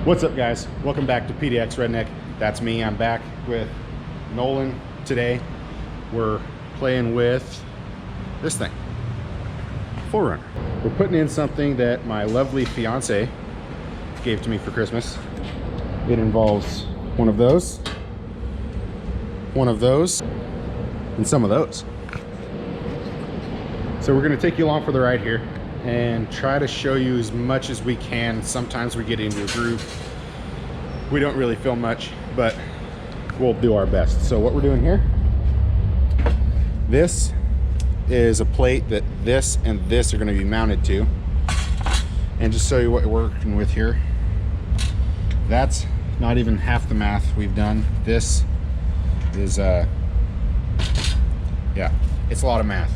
What's up, guys? Welcome back to PDX Redneck. That's me. I'm back with Nolan today. We're playing with this thing, 4Runner. We're putting in something that my lovely fiance gave to me for Christmas. It involves one of those, and some of those. So we're going to take you along for the ride here and try to show you as much as we can. Sometimes we get into a groove. We don't really film much, but we'll do our best. So what we're doing here, this is a plate that this and this are going to be mounted to. And just show you what we're working with here, that's not even half the math we've done. This is yeah, it's a lot of math.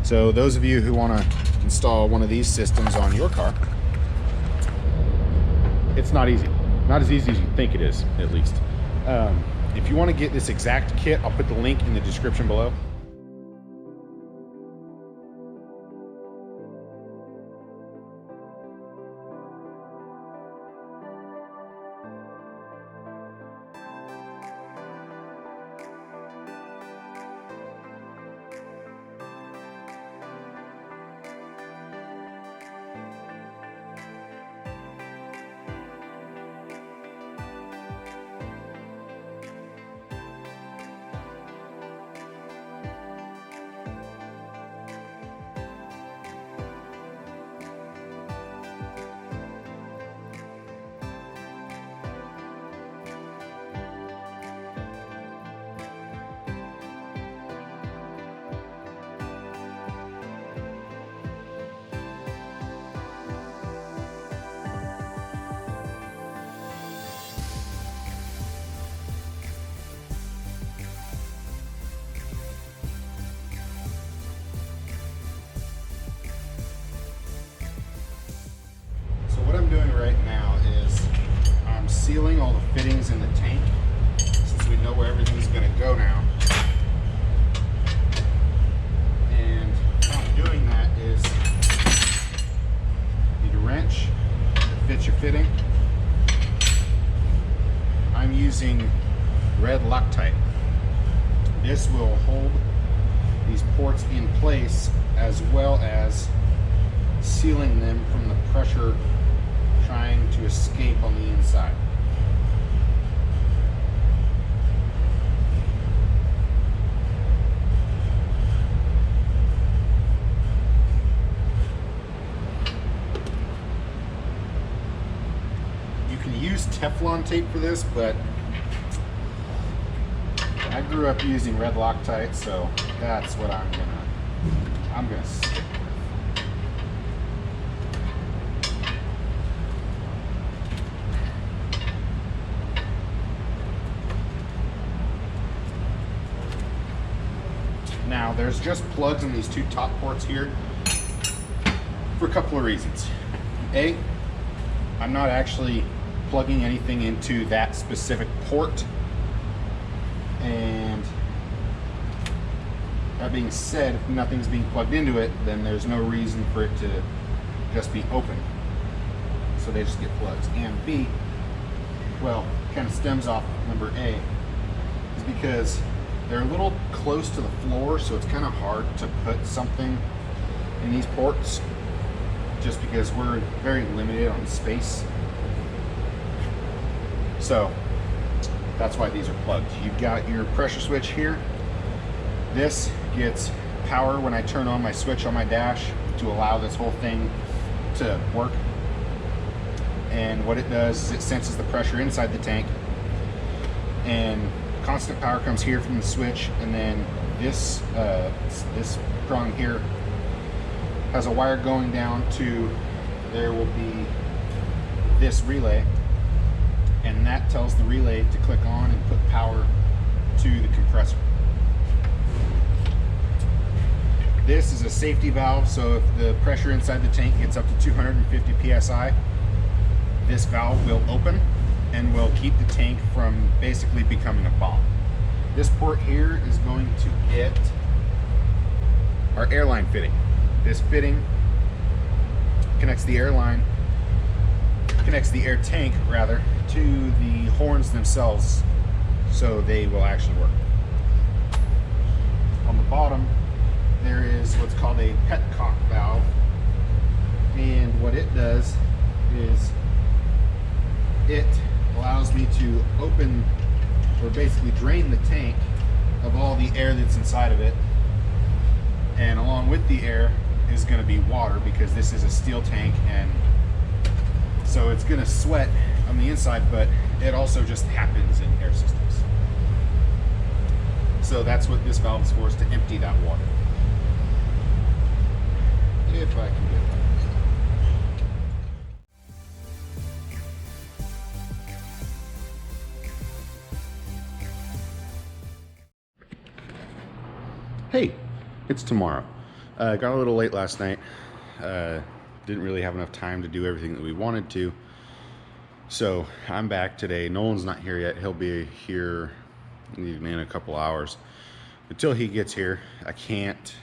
So those of you who want to install one of these systems on your car, it's not easy. Not as easy as you think it is, at least. If you want to get this exact kit, I'll put the link in the description below. What I'm doing right now is I'm sealing all the fittings in the tank, since we know where everything's going to go now. And how I'm doing that is you need a wrench that fits your fitting. I'm using red Loctite. This will hold these ports in place, as well as sealing them from the pressure trying to escape on the inside. You can use Teflon tape for this, but I grew up using red Loctite, so that's what I'm gonna stick with. Now, there's just plugs in these two top ports here for a couple of reasons. A, I'm not actually plugging anything into that specific port. And that being said, if nothing's being plugged into it, then there's no reason for it to just be open. So they just get plugs. And B, well, kind of stems off number A, is because they're a little close to the floor, so it's kind of hard to put something in these ports, just because we're very limited on space. So that's why these are plugged. You've got your pressure switch here. This gets power when I turn on my switch on my dash to allow this whole thing to work. And what it does is it senses the pressure inside the tank, and constant power comes here from the switch, and then this this prong here has a wire going down to, there will be this relay, and that tells the relay to click on and put power to the compressor. This is a safety valve, so if the pressure inside the tank gets up to 250 psi, this valve will open and will keep the tank from basically becoming a bomb. This port here is going to get our airline fitting. This fitting connects the airline connects the air tank rather to the horns themselves, so they will actually work. On the bottom, there is what's called a petcock valve, and what it does is it allows me to open or basically drain the tank of all the air that's inside of it, and along with the air is going to be water, because this is a steel tank, and so it's going to sweat on the inside, but it also just happens in air systems. So that's what this valve is for, is to empty that water. If I can get that. Hey, it's tomorrow. Got a little late last night. Didn't really have enough time to do everything that we wanted to. So I'm back today. Nolan's not here yet. He'll be here in a couple hours. Until he gets here, I can't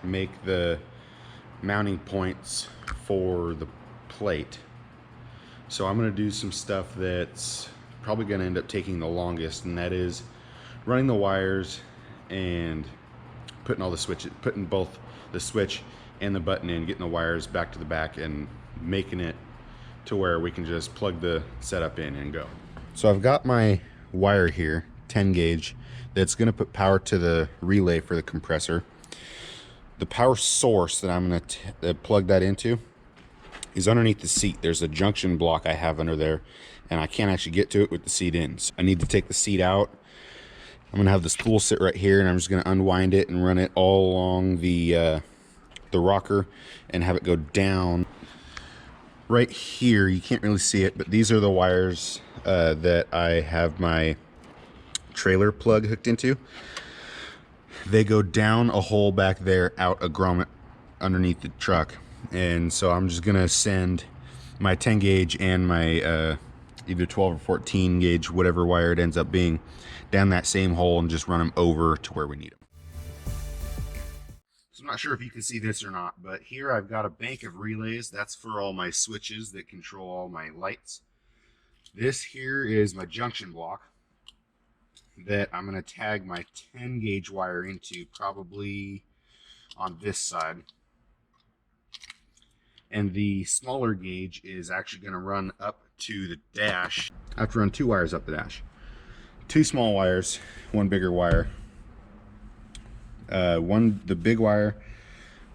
make the mounting points for the plate. So I'm going to do some stuff that's probably going to end up taking the longest, and that is running the wires and putting all the switches, putting both the switch and the button in, getting the wires back to the back, and making it to where we can just plug the setup in and go. So I've got my wire here, 10 gauge, that's going to put power to the relay for the compressor. The power source that I'm going to plug that into is underneath the seat. There's a junction block I have under there, and I can't actually get to it with the seat in. So I need to take the seat out. I'm gonna have the spool sit right here, and I'm just gonna unwind it and run it all along the rocker and have it go down right here. You can't really see it, but these are the wires that I have my trailer plug hooked into. They go down a hole back there, out a grommet underneath the truck, and so I'm just gonna send my 10 gauge and my either 12 or 14 gauge, whatever wire it ends up being, down that same hole and just run them over to where we need them. So I'm not sure if you can see this or not, but here I've got a bank of relays. That's for all my switches that control all my lights. This here is my junction block that I'm going to tag my 10 gauge wire into, probably on this side. And the smaller gauge is actually going to run up to the dash. I have to run 2 wires up the dash. 2 small wires, 1 bigger wire. The big wire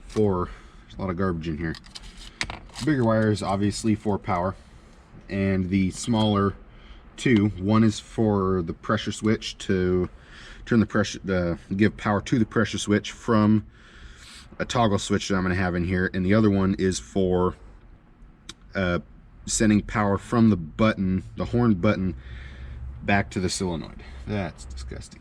for, there's a lot of garbage in here. The bigger wire is obviously for power, and the smaller 2, one is for the pressure switch to turn the pressure, give power to the pressure switch from a toggle switch that I'm going to have in here, and the other one is for sending power from the button, the horn button, back to the solenoid. That's disgusting.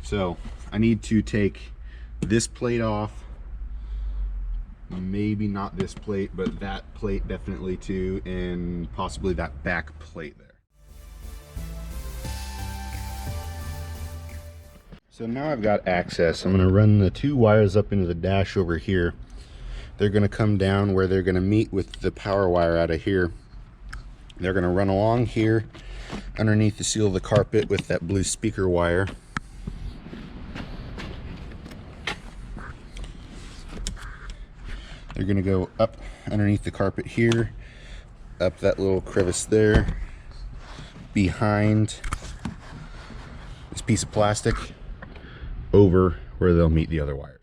So I need to take this plate off, maybe not this plate, but that plate definitely too, and possibly that back plate there. So now I've got access. I'm going to run the 2 wires up into the dash over here. They're going to come down where they're going to meet with the power wire out of here. They're going to run along here underneath the seal of the carpet with that blue speaker wire. They're going to go up underneath the carpet here, up that little crevice there, behind this piece of plastic, over where they'll meet the other wires.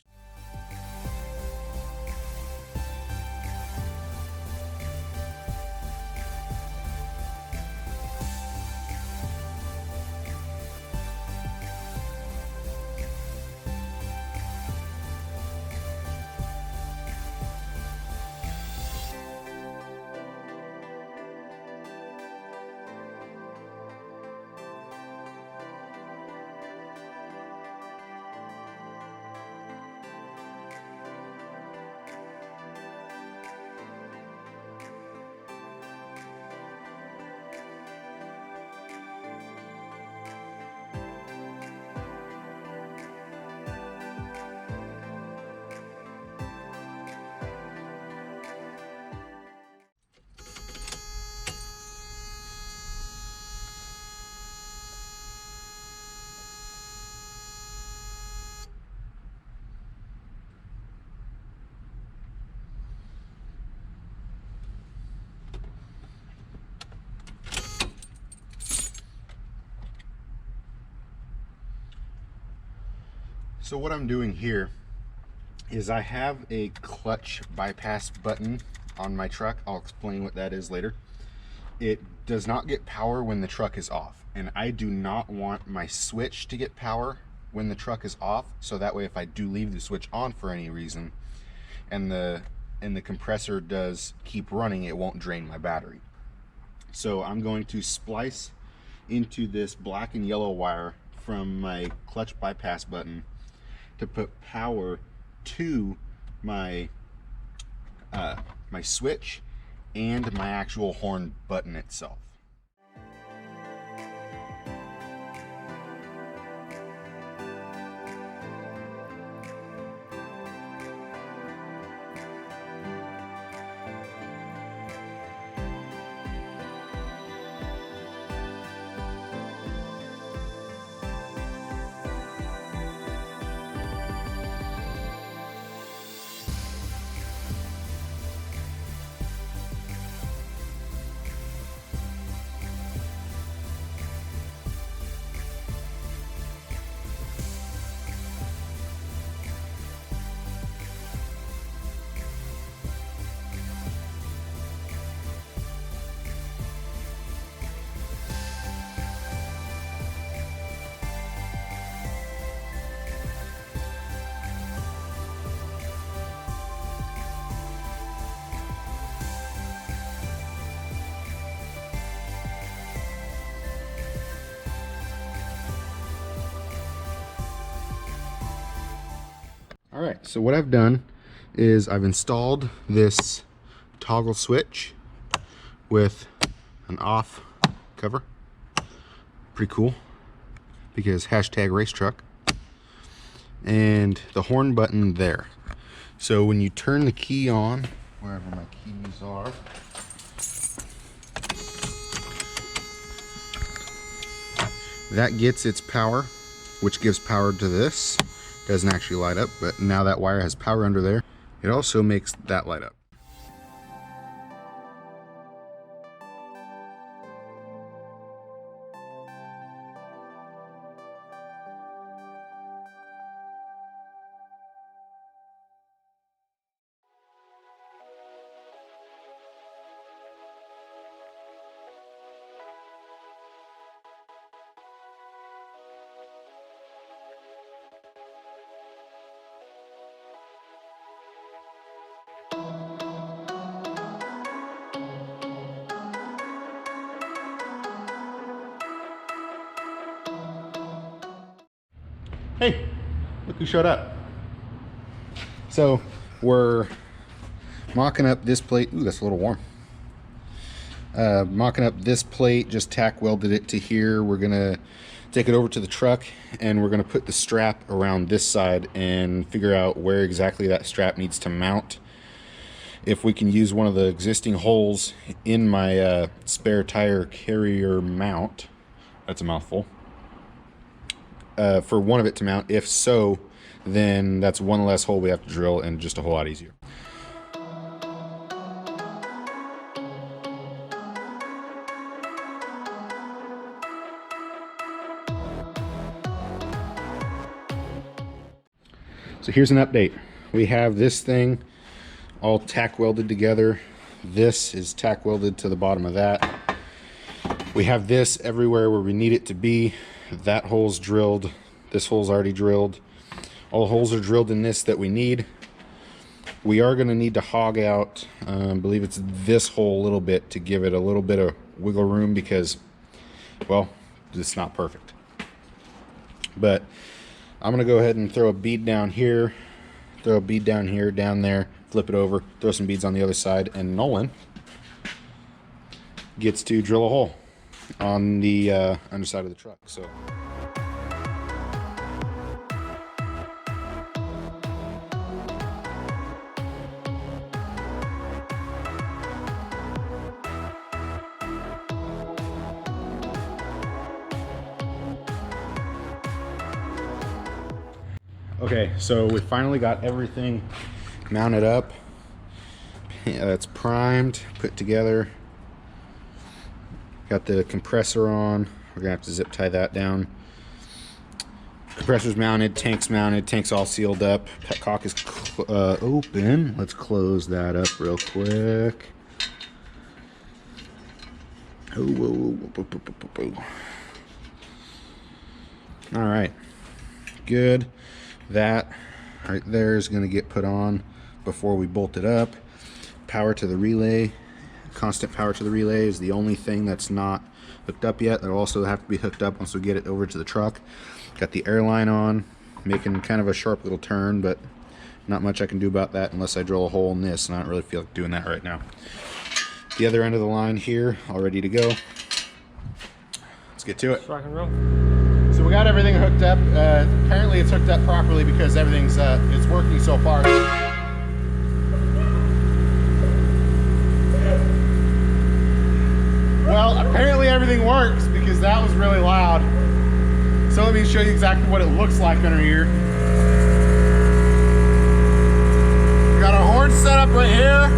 So what I'm doing here is I have a clutch bypass button on my truck. I'll explain what that is later. It does not get power when the truck is off, and I do not want my switch to get power when the truck is off, so that way if I do leave the switch on for any reason and the compressor does keep running, it won't drain my battery. So I'm going to splice into this black and yellow wire from my clutch bypass button to put power to my my switch and my actual horn button itself. All right, so what I've done is I've installed this toggle switch with an off cover. Pretty cool, because hashtag race truck. And the horn button there. So when you turn the key on, wherever my keys are, that gets its power, which gives power to this. Doesn't actually light up, but now that wire has power under there. It also makes that light up. Hey, look who showed up. So we're mocking up this plate. Ooh, that's a little warm. Mocking up this plate, just tack welded it to here. We're gonna take it over to the truck and we're gonna put the strap around this side and figure out where exactly that strap needs to mount. If we can use one of the existing holes in my spare tire carrier mount, that's a mouthful, for one of it to mount. If so, then that's one less hole we have to drill and just a whole lot easier. So here's an update. We have this thing all tack welded together. This is tack welded to the bottom of that. We have this everywhere where we need it to be. That hole's drilled. This hole's already drilled. All the holes are drilled in this that we need. We are going to need to hog out, I believe it's this hole a little bit, to give it a little bit of wiggle room because, well, it's not perfect. But I'm going to go ahead and throw a bead down here, throw a bead down here, down there, flip it over, throw some beads on the other side, and Nolan gets to drill a hole on the underside of the truck. So okay, so we finally got everything mounted up. It's primed, put together. Got the compressor on. We're gonna have to zip tie that down. Compressor's mounted, tank's all sealed up. Petcock is open. Let's close that up real quick. Oh, whoa, whoa, whoa. All right, good. That right there is going to get put on before we bolt it up. Power to the relay, constant power to the relay is the only thing that's not hooked up yet. That'll also have to be hooked up once we get it over to the truck. Got the airline on, making kind of a sharp little turn, but not much I can do about that unless I drill a hole in this, and I don't really feel like doing that right now. The other end of the line here, all ready to go. Let's get to it. Rock and roll. So we got everything hooked up. Apparently it's hooked up properly because everything's it's working so far. Well, apparently everything works because that was really loud. So let me show you exactly what it looks like under here. We got our horn set up right here.